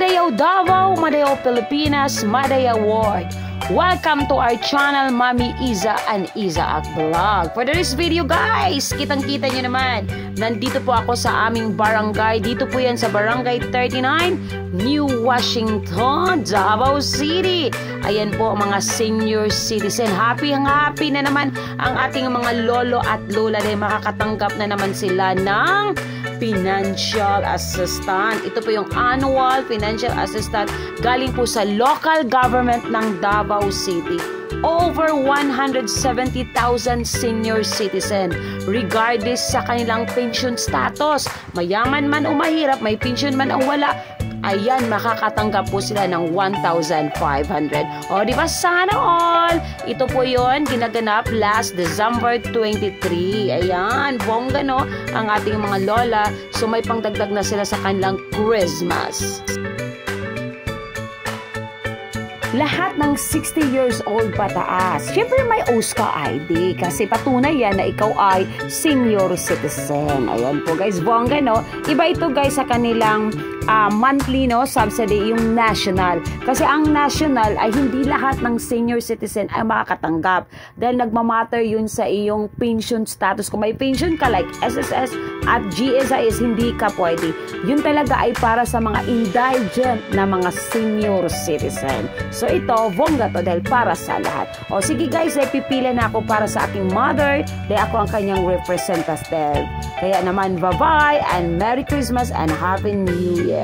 Madayaw Davao, Madayaw Pilipinas, Madayaw World. Welcome to our channel, Mami Iza and Iza Vlog. For this video guys, kitang-kita nyo naman, nandito po ako sa aming barangay. Dito po yan sa Barangay 39, New Washington, Davao City. Ayan po mga senior citizen. Happy na naman ang ating mga lolo at lola dahil makakatanggap na naman sila ng financial assistance. Ito po yung annual financial assistance galing po sa local government ng Davao City. Over 170,000 senior citizen regardless sa kanilang pension status. Mayaman man o mahirap, may pension man o wala, ayan, makakatanggap po sila ng 1,500. O, di ba? Sana all! Ito po yon ginaganap last December 23. Ayan, bongga no, ang ating mga lola. So, may pangdagdag na sila sa kanilang Christmas. Lahat ng 60 years old pataas, syempre may OSCA ID kasi patunay yan na ikaw ay senior citizen. Ayan po guys, bongga no. Iba ito guys sa kanilang monthly no, subsidy, yung national. Kasi ang national ay hindi lahat ng senior citizen ay makakatanggap dahil nagmamatter yun sa iyong pension status. Kung may pension ka like SSS at GSIS, hindi ka pwede. Yun talaga ay para sa mga indigent na mga senior citizen. So ito, bongga to dahil para sa lahat. O sige guys, ay pipila na ako para sa aking mother dahil ako ang kanyang representative. Kaya naman, bye-bye and Merry Christmas and Happy New Year.